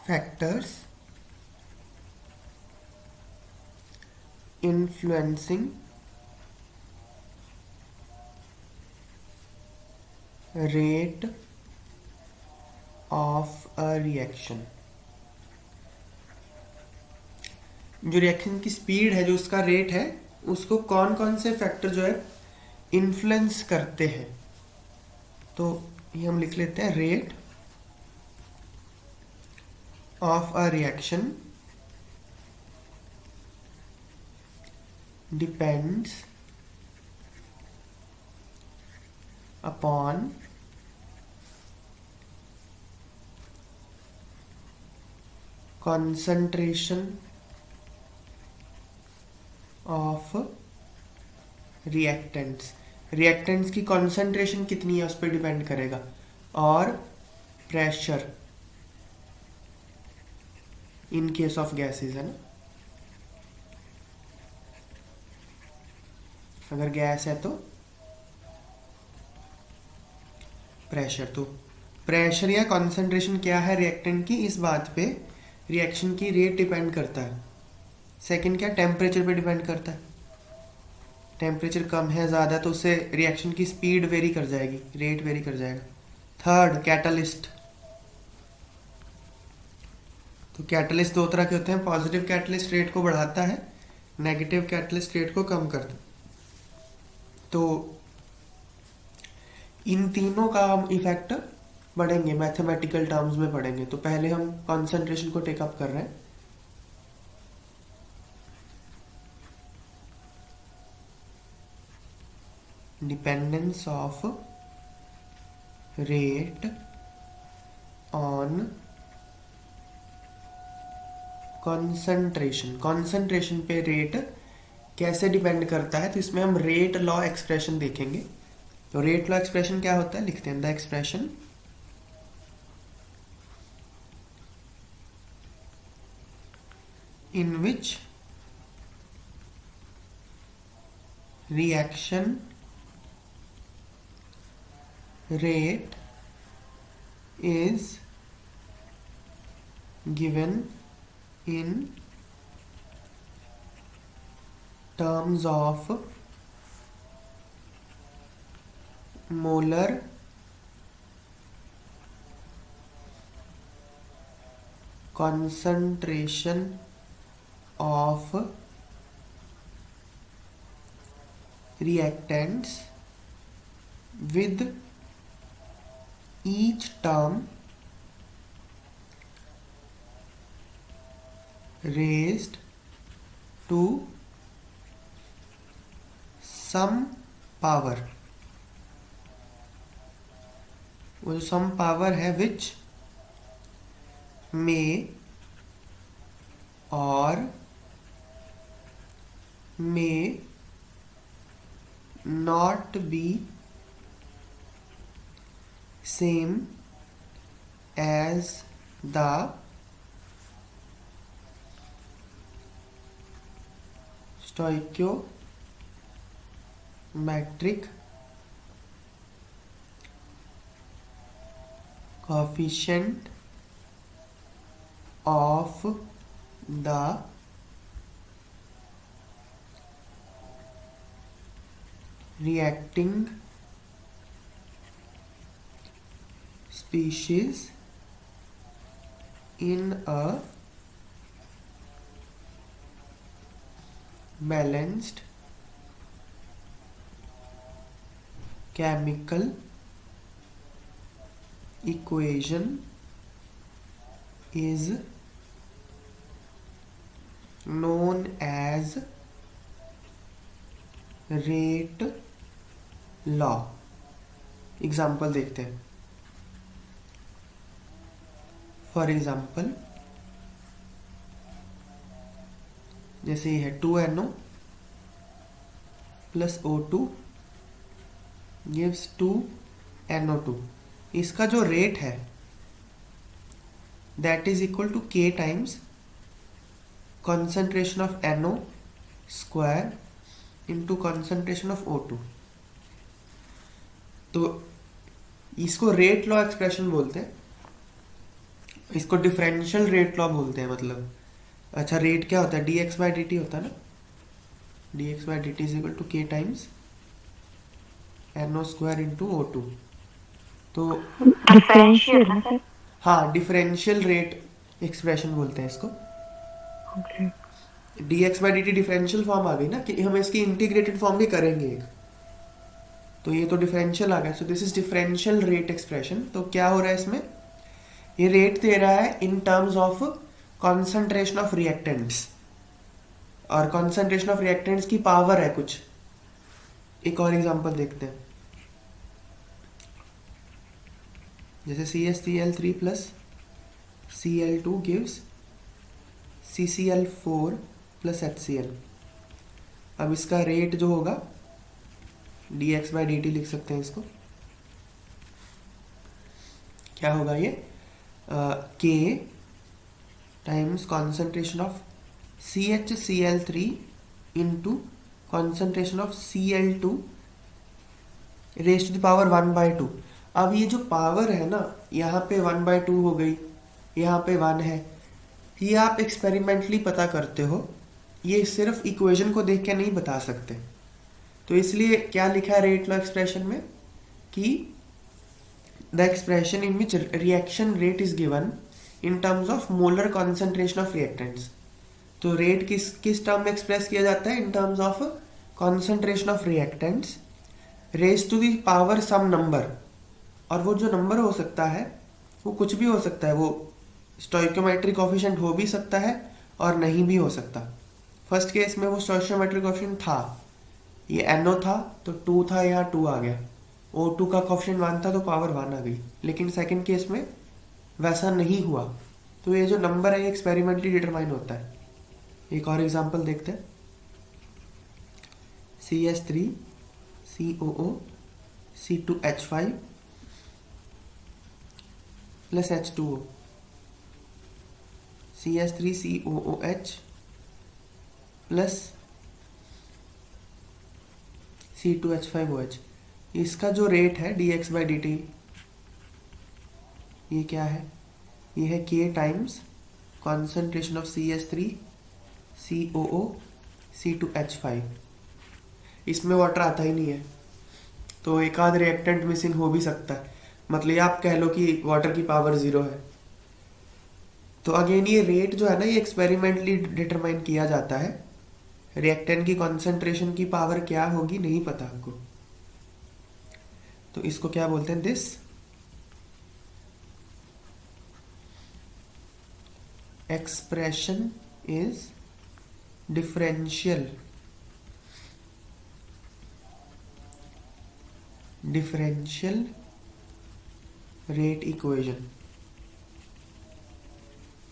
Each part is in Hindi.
factors influencing rate of a reaction। जो रिएक्शन की स्पीड है, जो उसका रेट है, उसको कौन कौन से फैक्टर जो है इन्फ्लुएंस करते हैं। तो ये हम लिख लेते हैं, rate of a reaction depends upon concentration of reactants. Reactants की कॉन्सेंट्रेशन कितनी है उस पर डिपेंड करेगा, और pressure in case of gases, है ना। अगर गैस है तो प्रेशर। तो प्रेशर या कॉन्सेंट्रेशन क्या है रिएक्टेंट की, इस बात पे रिएक्शन की रेट डिपेंड करता है। सेकंड क्या, टेम्परेचर पे डिपेंड करता है। टेम्परेचर कम है ज़्यादा तो उससे रिएक्शन की स्पीड वेरी कर जाएगी, रेट वेरी कर जाएगा। Third, catalyst. तो कैटलिस्ट दो तरह के होते हैं, पॉजिटिव कैटलिस्ट रेट को बढ़ाता है, नेगेटिव कैटलिस्ट रेट को कम करता है। तो इन तीनों का हम इफेक्ट पढ़ेंगे, मैथमेटिकल टर्म्स में पढ़ेंगे। तो पहले हम कॉन्सेंट्रेशन को टेकअप कर रहे हैं। Dependence of rate on concentration. Concentration पे रेट कैसे डिपेंड करता है, तो इसमें हम रेट लॉ एक्सप्रेशन देखेंगे। तो रेट लॉ एक्सप्रेशन क्या होता है, लिखते हैं, the expression in which reaction rate is given in terms of molar concentration of reactants with each term raised to some power। वो जो सम पावर है, विच में और may not be same as the stoichiometric coefficient of the reacting species in a balanced chemical equation is known as rate law। Example देखते हैं। फॉर एग्जाम्पल, जैसे ये है 2NO plus O2 gives 2NO2। इसका जो रेट है that is equal to K times concentration of NO square into concentration of O2। तो इसको रेट लॉ एक्सप्रेशन बोलते हैं। इसको डिफरेंशियल रेट लॉ बोलते हैं मतलब। अच्छा, रेट क्या होता है? D x by d t होता है ना, d x by d t is equal to k times n o square into o two. तो डिफरेंशियल ना सर? हाँ, डिफरेंशियल रेट एक्सप्रेशन बोलते हैं इसको। Okay. D x by d t differential form आ गई ना, कि हम इसकी इंटीग्रेटेड फॉर्म भी करेंगे एक, तो ये तो डिफरेंशियल आ गया। So this is differential rate expression. तो क्या हो रहा है इसमें, ये रेट दे रहा है in terms of concentration of reactants, और कॉन्सेंट्रेशन ऑफ रिएक्टेंट्स की पावर है कुछ। एक और एग्जांपल देखते हैं, जैसे CH3L3 plus Cl2 gives CCl4 plus HCl। अब इसका रेट जो होगा dx बाई dt लिख सकते हैं इसको, क्या होगा ये, K times concentration of CHCl3 into concentration of Cl2 raise to the power 1/2। अब ये जो पावर है ना, यहाँ पे 1/2 हो गई, यहाँ पे 1 है, ये आप एक्सपेरिमेंटली पता करते हो, ये सिर्फ इक्वेशन को देख के नहीं बता सकते। तो इसलिए क्या लिखा है रेट लॉ एक्सप्रेशन में, कि the expression in which reaction rate is given in terms of molar concentration of reactants. तो रेट किस किस टर्म में एक्सप्रेस किया जाता है, in terms of concentration of reactants raise to the power some number. और वो जो नंबर हो सकता है वो कुछ भी हो सकता है, वो स्टोइकोमेट्रिक कोफिशिएंट हो भी सकता है और नहीं भी हो सकता। फर्स्ट केस में वो स्टोइकोमेट्रिक कोफिशिएंट था, ये NO था तो 2 था, यहाँ 2 आ गया, O2 का कोफिशिएंट 1 था तो पावर 1 आ गई। लेकिन सेकंड केस में वैसा नहीं हुआ, तो ये जो नंबर है ये एक्सपेरिमेंटली डिटरमाइन होता है। एक और एग्जांपल देखते हैं, CH3COO C2H5 plus H2O, CH3COOH plus C2H5OH। इसका जो रेट है dx बाई dt, ये क्या है, ये है K times concentration of CH3COO C2H5। इसमें वाटर आता ही नहीं है, तो एक आध रिएक्टेंट मिसिंग हो भी सकता है, मतलब आप कह लो कि वाटर की पावर 0 है। तो अगेन ये रेट जो है ना, ये एक्सपेरिमेंटली डिटरमाइन किया जाता है, रिएक्टेंट की कॉन्सेंट्रेशन की पावर क्या होगी नहीं पता हमको। तो इसको क्या बोलते हैं, this expression is differential rate equation.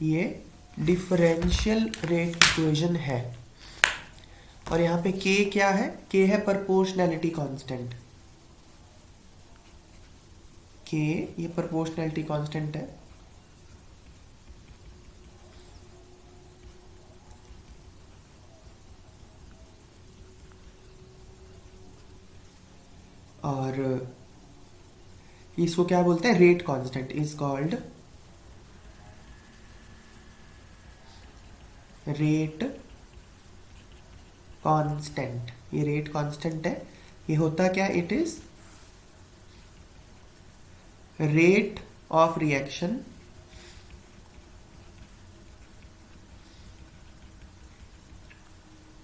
ये डिफरेंशियल रेट इक्वेशन है, और यहाँ पे K क्या है, K है प्रोपोर्शनैलिटी कांस्टेंट। K ये प्रोपोर्शनैलिटी कांस्टेंट है, और इसको क्या बोलते हैं, rate constant is called rate constant. ये रेट कांस्टेंट है, ये होता क्या, it is rate of reaction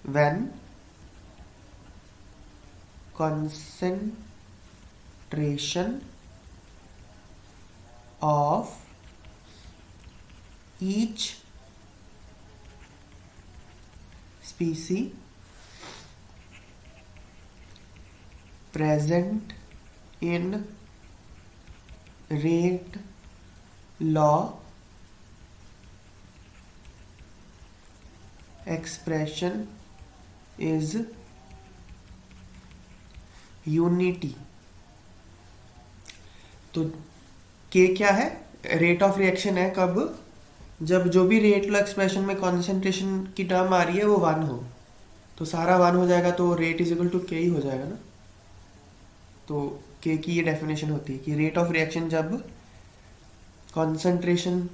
when concentration of each species present in rate law expression is unity. तो K क्या है, रेट ऑफ रिएक्शन है, कब, जब जो भी रेट लॉ एक्सप्रेशन में कॉन्सेंट्रेशन की टर्म आ रही है वो 1 हो, तो सारा 1 हो जाएगा, तो rate is equal to K ही हो जाएगा ना। तो K की ये डेफिनेशन होती है कि रेट ऑफ रिएक्शन जब concentration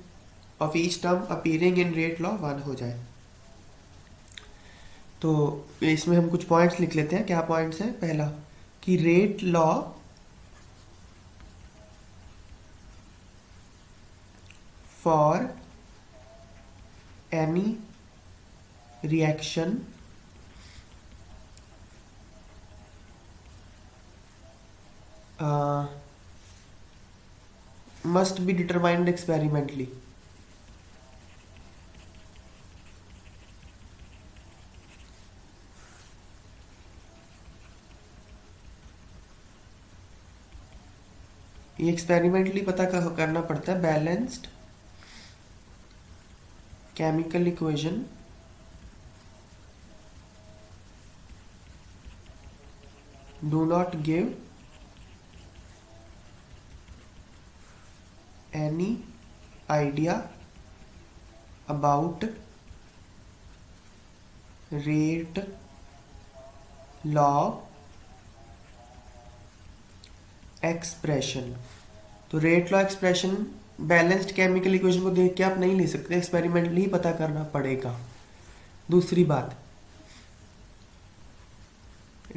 of each term appearing in rate law 1 हो जाए। तो इसमें हम कुछ पॉइंट्स लिख लेते हैं। क्या पॉइंट्स हैं? पहला कि rate law for any reaction must be determined experimentally. ये एक्सपेरिमेंटली पता करना पड़ता है। Balanced chemical equation do not give any idea about rate law expression. तो rate law expression balanced chemical equation को देख के आप नहीं ले सकते, एक्सपेरिमेंटली ही पता करना पड़ेगा। दूसरी बात,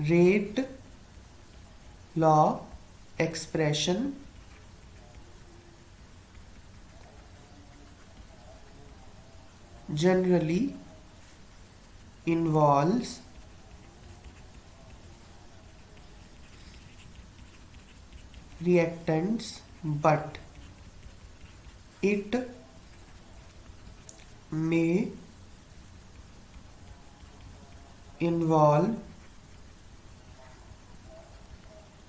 rate law expression generally involves reactants, but it may involve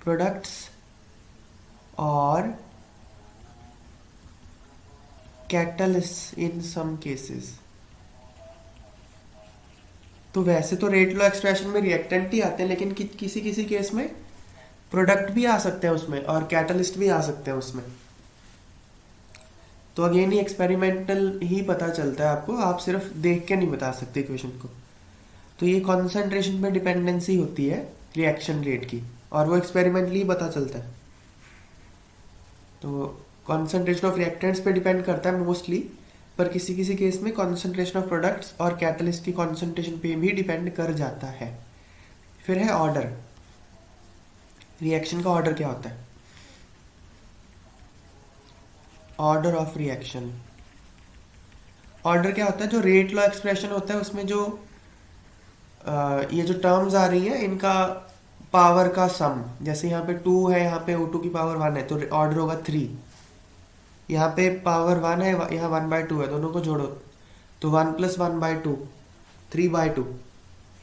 products or catalysts in some cases। तो वैसे तो रेट लॉ एक्सप्रेशन में रिएक्टेंट ही आते हैं, लेकिन किसी किसी केस में प्रोडक्ट भी आ सकते हैं उसमें और कैटलिस्ट भी आ सकते हैं उसमें। तो अगेन ही एक्सपेरिमेंटल ही पता चलता है आपको, आप सिर्फ देख के नहीं बता सकते इक्वेशन को। तो ये कॉन्सेंट्रेशन पे डिपेंडेंसी होती है रिएक्शन रेट की, और वो एक्सपेरिमेंटली ही पता चलता है। तो कॉन्सेंट्रेशन ऑफ रिएक्टेंट्स पे डिपेंड करता है मोस्टली, पर किसी किसी केस में कॉन्सेंट्रेशन ऑफ प्रोडक्ट्स और कैटलिस्ट की कॉन्सेंट्रेशन पे भी डिपेंड कर जाता है। फिर है ऑर्डर। रिएक्शन का ऑर्डर क्या होता है? Order of reaction. ऑर्डर क्या होता है? जो रेट लॉ एक्सप्रेशन होता है उसमें जो ये जो टर्म्स आ रही है इनका पावर का सम, जैसे यहाँ पे 2 है, यहाँ पे O2 की पावर 1 है, तो ऑर्डर होगा 3। यहाँ पे पावर 1 है, यहाँ 1/2 है, दोनों को जोड़ो तो 1 + 1/2 3/2।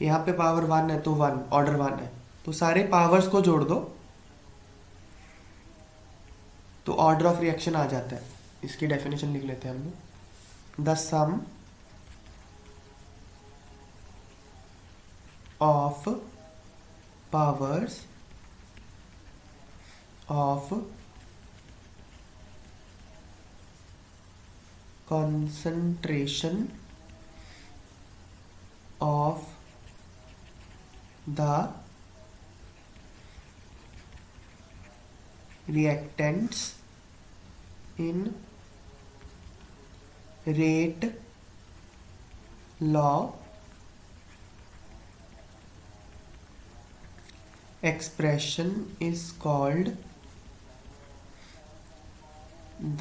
यहाँ पे पावर 1 है तो 1, ऑर्डर 1 है, तो सारे पावर्स को जोड़ दो तो ऑर्डर ऑफ रिएक्शन आ जाता है। इसकी डेफिनेशन लिख लेते हैं हम लोग। The sum of powers of concentration of the reactants in rate law expression is called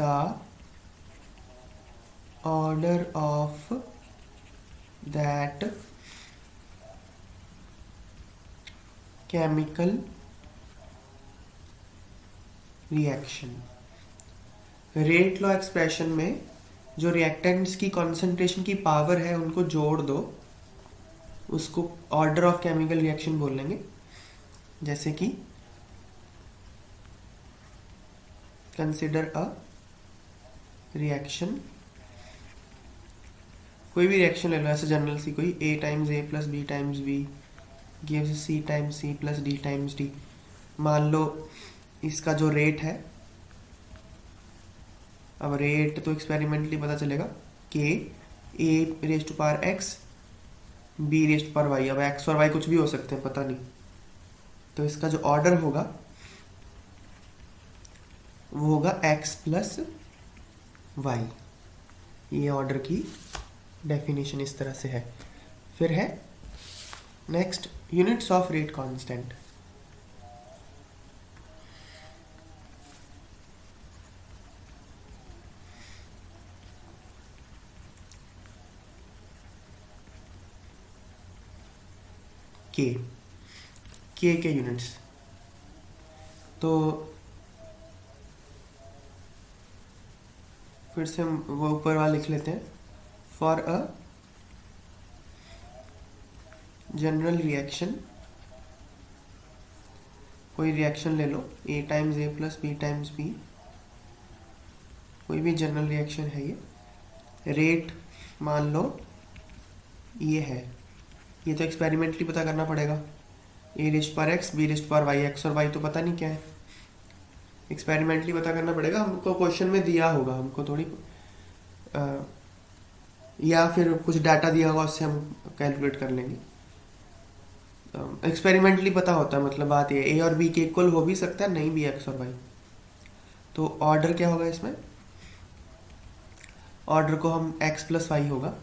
the order of that chemical reaction। Rate law expression में जो रिएक्टेंट्स की कॉन्सेंट्रेशन की पावर है उनको जोड़ दो, उसको ऑर्डर ऑफ केमिकल रिएक्शन बोल लेंगे। जैसे कि कंसिडर अ रिएक्शन, कोई भी रिएक्शन ले लो ऐसे जनरल सी, कोई A × A + B × B gives C × C + D × D। मान लो इसका जो रेट है, अब रेट तो एक्सपेरिमेंटली पता चलेगा कि A⁴x B⁴y। अब x और y कुछ भी हो सकते हैं, पता नहीं। तो इसका जो ऑर्डर होगा वो होगा x + y। ये ऑर्डर की डेफिनेशन इस तरह से है। फिर है next units of rate constant. के यूनिट्स, तो फिर से हम वो ऊपर वाला लिख लेते हैं। फॉर अ जनरल रिएक्शन, कोई रिएक्शन ले लो, A times A plus B times B, कोई भी जनरल रिएक्शन है ये, रेट मान लो ये है, ये तो एक्सपेरिमेंटली पता करना पड़ेगा, A रेस्ट पर x B रेस्ट पर y, x और y तो पता नहीं क्या है, एक्सपेरिमेंटली पता करना पड़ेगा। हमको क्वेश्चन में दिया होगा, हमको थोड़ी या फिर कुछ डाटा दिया होगा उससे हम कैलकुलेट कर लेंगे। एक्सपेरिमेंटली पता होता है, मतलब बात ये A और B के इक्वल हो भी सकता है, नहीं भी x और y। तो ऑर्डर क्या होगा इसमें, ऑर्डर को हम x प्लस वाई होगा,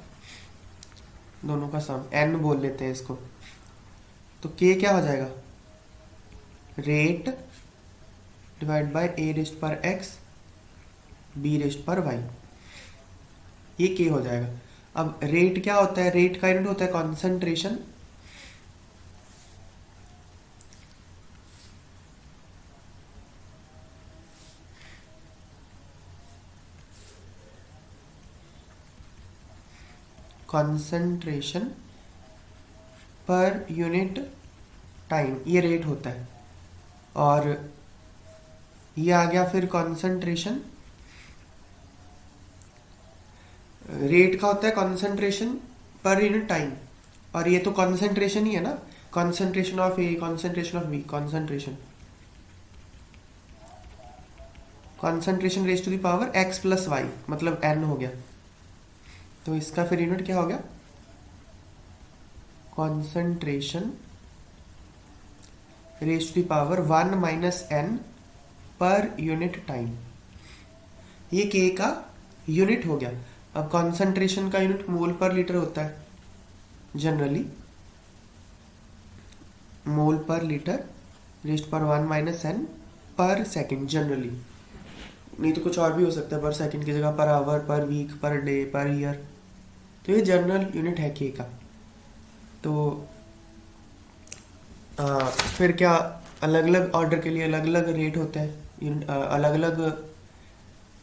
दोनों का सम n बोल लेते हैं इसको। तो k क्या हो जाएगा, rate divide by A rest पर x B रेस्ट पर y, ये k हो जाएगा। अब रेट क्या होता है, रेट का यूनिट होता है कॉन्सेंट्रेशन, कॉन्सेंट्रेशन पर यूनिट टाइम, ये रेट होता है। और ये आ गया फिर कॉन्सेंट्रेशन, रेट का होता है कॉन्सेंट्रेशन पर यूनिट टाइम, और ये तो कॉन्सेंट्रेशन ही है ना, concentration of A, concentration of B, concentration raise to the power x plus y, मतलब n हो गया। तो इसका फिर यूनिट क्या हो गया, concentration raise to the power 1 minus n पर यूनिट टाइम, ये k का यूनिट हो गया। अब कॉन्सेंट्रेशन का यूनिट मोल पर लीटर होता है जनरली, मोल पर लीटर रेस्ट पर 1 माइनस n पर सेकेंड जनरली, नहीं तो कुछ और भी हो सकता है, पर सेकेंड की जगह पर आवर, पर week, per day, per year. तो ये जनरल यूनिट है के का। तो फिर क्या, अलग अलग ऑर्डर के लिए अलग अलग रेट होते हैं, यूनिट अलग अलग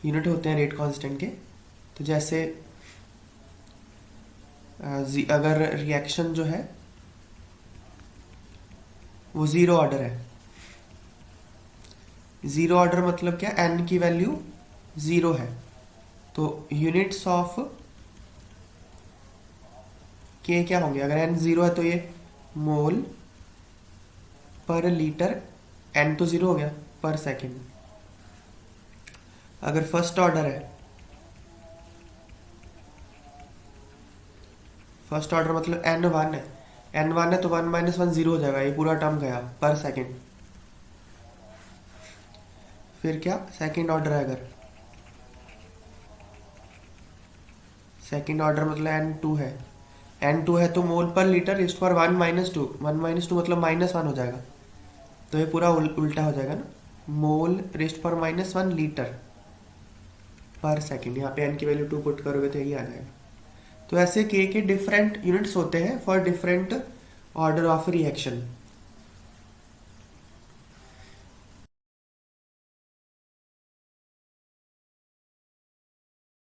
यूनिट होते हैं रेट कांस्टेंट के। तो जैसे अगर रिएक्शन जो है वो जीरो ऑर्डर है, जीरो ऑर्डर मतलब क्या, n की वैल्यू जीरो है, तो यूनिट्स ऑफ के क्या होंगे, अगर n जीरो है तो ये मोल पर लीटर, n तो जीरो हो गया, पर सेकेंड। अगर फर्स्ट ऑर्डर है, फर्स्ट ऑर्डर मतलब n वन है, n वन है तो 1 माइनस 1 जीरो हो जाएगा, ये पूरा टर्म गया पर सेकेंड। फिर क्या, सेकेंड ऑर्डर है, अगर सेकेंड ऑर्डर मतलब n2 है, n2 है तो मोल पर लीटर इस पर 1 माइनस टू, 1 माइनस टू मतलब माइनस 1 हो जाएगा, तो ये पूरा उल्टा हो जाएगा ना, मोल रेस्ट पर माइनस 1 लीटर पर सेकेंड। यहाँ पे n की वैल्यू 2 पुट करोगे तो यही आ जाएगा। तो ऐसे के डिफरेंट यूनिट्स होते हैं for different order of reaction.